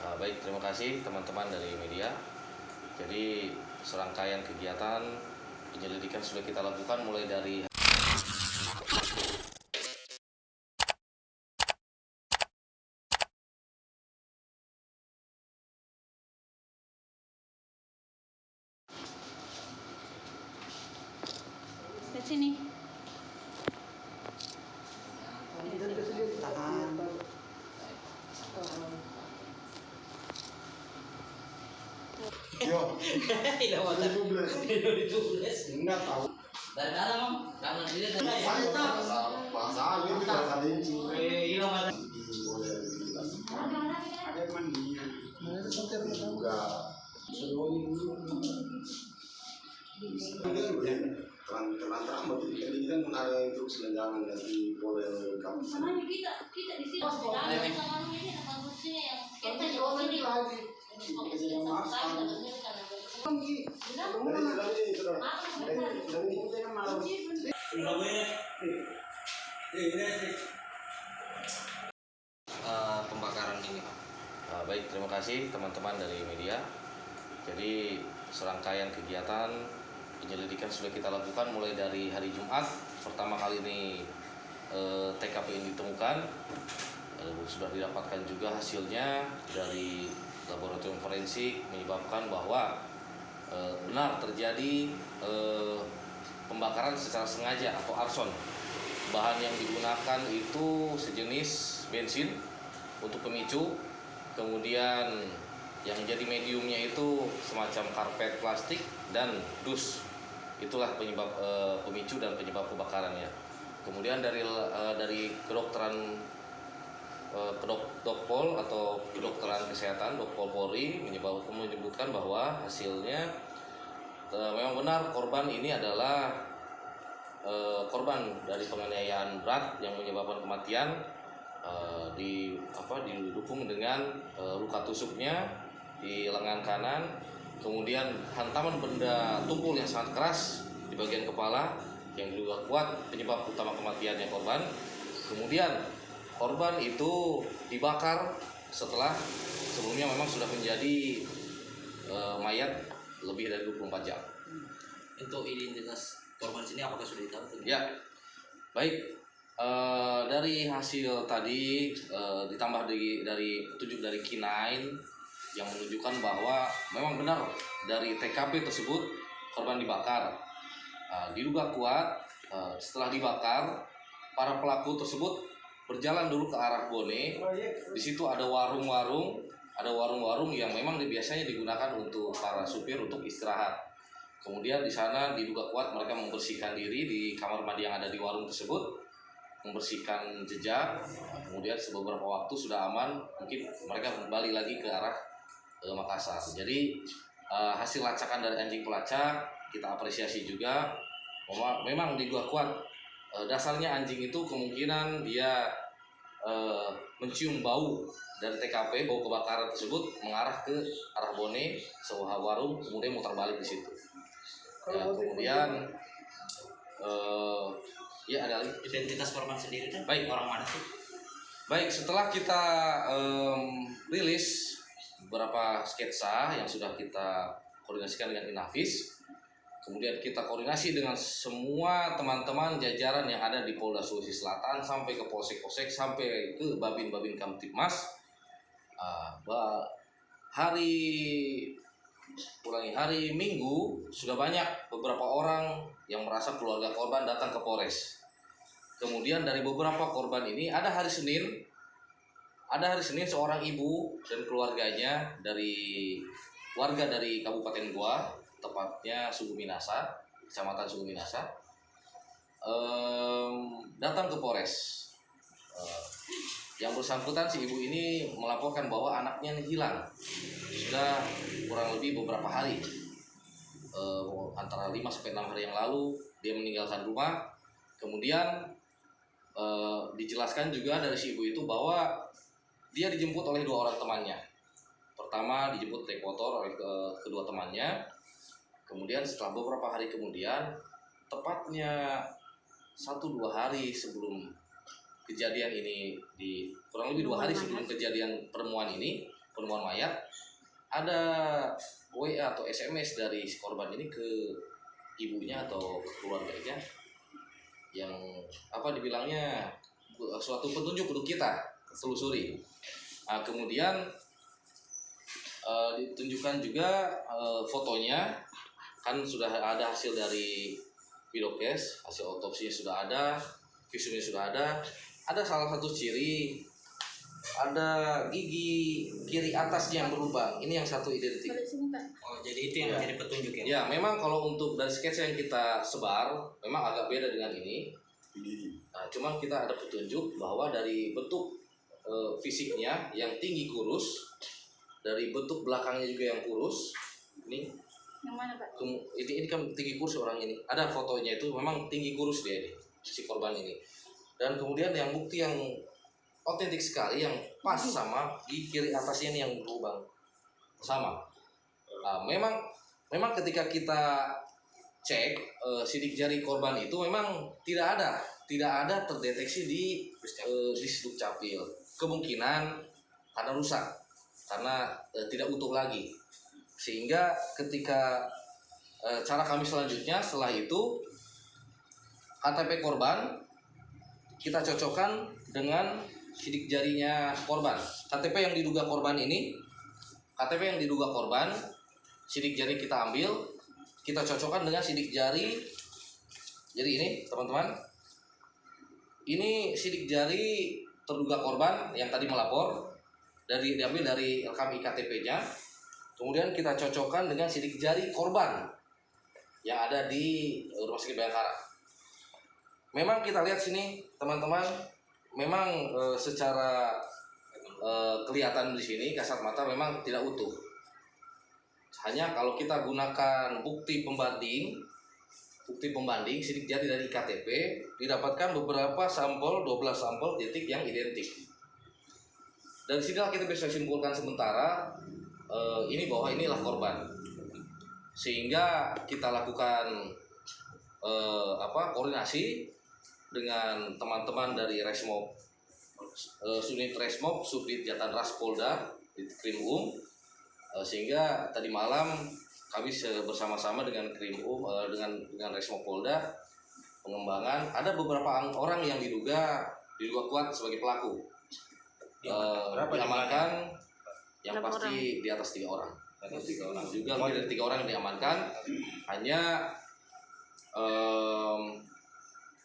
Baik, terima kasih teman-teman dari media. Jadi serangkaian kegiatan penyelidikan sudah kita lakukan mulai dari Ke sini. Yo, Tidak mau enggak tahu. dari dalam om, karena dia dari Pasal itu kalau kalian curi. hilang ada. Ada mandi. Juga. Terang-terang betul. Jadi kita ada instruksi lengangan dari Polda Kampung. Sebenarnya kita di sini sama ini anak bagusnya yang kita di sini. pembakaran ini. Baik, terima kasih teman-teman dari media. Jadi serangkaian kegiatan penyelidikan sudah kita lakukan mulai dari hari Jumat. Pertama kali ini TKP ini ditemukan, sudah didapatkan juga hasilnya dari laboratorium forensik menyebabkan bahwa benar terjadi pembakaran secara sengaja atau arson. Bahan yang digunakan itu sejenis bensin untuk pemicu, kemudian yang jadi mediumnya itu semacam karpet plastik dan dus. Itulah penyebab pemicu dan penyebab kebakarannya. Kemudian dari kedokteran Dokpol atau kedokteran kesehatan Dokpol Polri menyebutkan bahwa hasilnya memang benar korban ini adalah korban dari penganiayaan berat yang menyebabkan kematian, didukung dengan luka tusuknya di lengan kanan, kemudian hantaman benda tumpul yang sangat keras di bagian kepala yang juga kuat penyebab utama kematiannya korban. Kemudian korban itu dibakar setelah sebelumnya memang sudah menjadi mayat lebih dari 24 jam. Untuk identitas korban sini apakah sudah ditahu? Ya, baik. Dari hasil tadi ditambah dari petunjuk dari K9 yang menunjukkan bahwa memang benar dari TKP tersebut korban dibakar. Diduga kuat setelah dibakar para pelaku tersebut berjalan dulu ke arah Bone. Di situ ada warung-warung yang memang biasanya digunakan untuk para supir untuk istirahat. Kemudian di sana diduga kuat mereka membersihkan diri di kamar mandi yang ada di warung tersebut, membersihkan jejak. Kemudian beberapa waktu sudah aman, mungkin mereka kembali lagi ke arah Makassar. Jadi hasil lacakan dari anjing pelacak kita apresiasi juga. Memang diduga kuat dasarnya anjing itu kemungkinan dia mencium bau dari TKP, bau kebakaran tersebut mengarah ke arah Bone, sebuah warung, kemudian muter balik di situ. Ya, kemudian ada Identitas korban sendiri kan? Baik, orang mana sih? Baik, setelah kita rilis beberapa sketsa yang sudah kita koordinasikan dengan Inavis, kemudian kita koordinasi dengan semua teman-teman jajaran yang ada di Polda Sulawesi Selatan sampai ke polsek-polsek sampai ke babin-babin Kamtibmas. Hari Minggu sudah banyak beberapa orang yang merasa keluarga korban datang ke Polres. Kemudian dari beberapa korban ini ada hari Senin seorang ibu dan keluarganya dari warga dari Kabupaten Goa, tepatnya Suku Minasa, Kecamatan Suku Minasa, datang ke Polres. Yang bersangkutan si ibu ini melaporkan bahwa anaknya hilang sudah kurang lebih beberapa hari, antara 5 sampai 6 hari yang lalu dia meninggalkan rumah. Kemudian dijelaskan juga dari si ibu itu bahwa dia dijemput oleh 2 orang temannya. Pertama dijemput naik motor oleh kedua temannya. Kemudian setelah beberapa hari kemudian, tepatnya 1-2 hari sebelum kejadian ini, kurang lebih 2 hari sebelum kejadian penemuan ini, penemuan mayat, ada WA atau SMS dari si korban ini ke ibunya atau ke keluarganya yang dibilangnya suatu petunjuk untuk kita telusuri. Nah, kemudian ditunjukkan juga fotonya, kan sudah ada hasil dari Bidokes, hasil otopsinya sudah ada, visumnya sudah ada. Ada salah satu ciri, ada gigi kiri atasnya yang berlubang. Ini yang satu identik. Oh, jadi itu yang jadi petunjuk ya? Ya, memang kalau untuk dari sketsa yang kita sebar, memang agak beda dengan ini. Nah, cuman kita ada petunjuk bahwa dari bentuk fisiknya yang tinggi kurus, dari bentuk belakangnya juga yang kurus. Ini Yang mana, Pak? ini kan tinggi kurus orang ini. Ada fotonya itu memang tinggi kurus dia ini, si korban ini. Dan kemudian yang bukti yang otentik sekali yang pas sama di kiri atasnya ini yang berlubang sama. Nah, memang ketika kita cek sidik jari korban itu memang tidak ada terdeteksi di Dukcapil. Kemungkinan karena rusak, karena tidak utuh lagi. Sehingga ketika cara kami selanjutnya setelah itu KTP korban kita cocokkan dengan sidik jarinya korban. KTP yang diduga korban, sidik jari kita ambil, kita cocokkan dengan sidik jari. Jadi ini teman-teman, ini sidik jari terduga korban yang tadi melapor, diambil dari rekam iktp-nya. Kemudian kita cocokkan dengan sidik jari korban yang ada di Rumah Sakit Bayangkara. Memang kita lihat sini teman-teman, memang secara kelihatan di sini kasat mata memang tidak utuh. Hanya kalau kita gunakan bukti pembanding sidik jari dari KTP, didapatkan beberapa sampel, 12 sampel titik yang identik. Dan sinilah kita bisa simpulkan sementara ini bahwa inilah korban. Sehingga kita lakukan koordinasi dengan teman-teman dari Resmob, Unit Resmob, Subdit Jatan Ras Polda, di Krimum, sehingga tadi malam kami bersama-sama dengan Krimum, dengan Resmob Polda, pengembangan. Ada beberapa orang yang diduga kuat sebagai pelaku. Diamankan, yang pasti di atas 3 orang. Juga lebih dari 3 orang yang diamankan. Hanya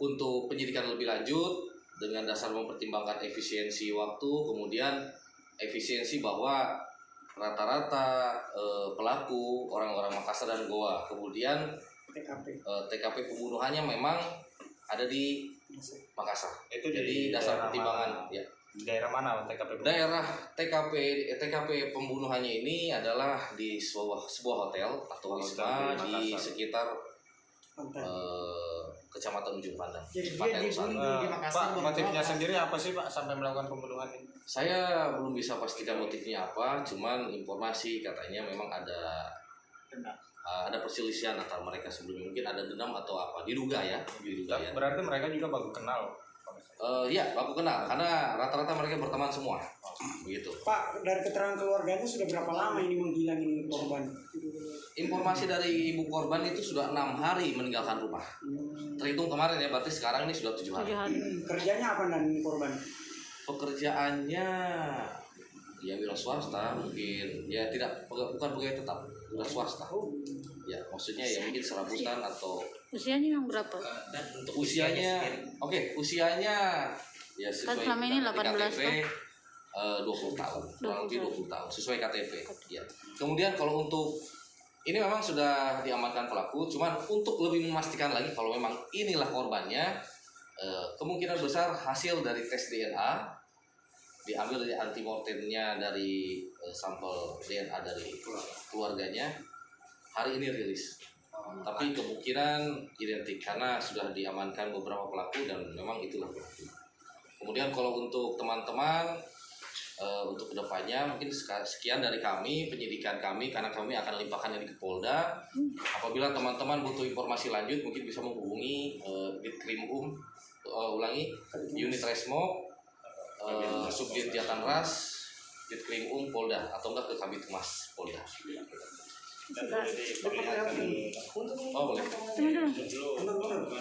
untuk penyidikan lebih lanjut dengan dasar mempertimbangkan efisiensi waktu, kemudian efisiensi bahwa rata-rata pelaku orang-orang Makassar dan Goa, kemudian TKP pembunuhannya memang ada di Makassar. Itu jadi dasar pertimbangan ya. Daerah mana TKP? Daerah TKP pembunuhannya ini adalah di sebuah hotel atau wisma di sekitar Kecamatan Ujung Pandang. Jadi dia dibunuh di Makassar. Pak, motifnya sendiri apa sih Pak sampai melakukan pembunuhan ini? Saya belum bisa pastikan motifnya apa, cuman informasi katanya memang ada perselisihan antara mereka sebelumnya, mungkin ada dendam atau apa, diduga ya. Berarti mereka juga baru kenal. Iya, baku kenal karena rata-rata mereka berteman semua. Begitu. Pak, dari keterangan keluarganya sudah berapa lama ini menghilang ini korban? Informasi dari ibu korban itu sudah 6 hari meninggalkan rumah. Terhitung kemarin ya, berarti sekarang ini sudah 7 hari. Kerjanya apa dan korban? Pekerjaannya ya wira swasta, mungkin ya bukan pegawai tetap, wira swasta. Ya, maksudnya ya mungkin serabutan atau Usianya yang berapa? Dan untuk usianya ya sesuai Kan selama ini 18 KTP 20 tahun, kurang lebih 20 tahun sesuai KTP. Ya. Kemudian kalau untuk ini memang sudah diamankan pelaku, cuman untuk lebih memastikan lagi kalau memang inilah korbannya, kemungkinan besar hasil dari tes DNA diambil dari antemortemnya dari sampel DNA dari keluarganya hari ini rilis. Tapi kemungkinan identik karena sudah diamankan beberapa pelaku dan memang itulah pelaku. Kemudian kalau untuk teman-teman untuk kedepannya mungkin sekian dari kami, penyidikan kami, karena kami akan limpahkan ini ke Polda. Apabila teman-teman butuh informasi lanjut mungkin bisa menghubungi Ditkrimum, Unit Resmob, Subdit Jatan Ras, Ditkrimum Polda atau enggak ke Kabid Humas Polda. Sudah diperlihatkan. Oh boleh. Dulu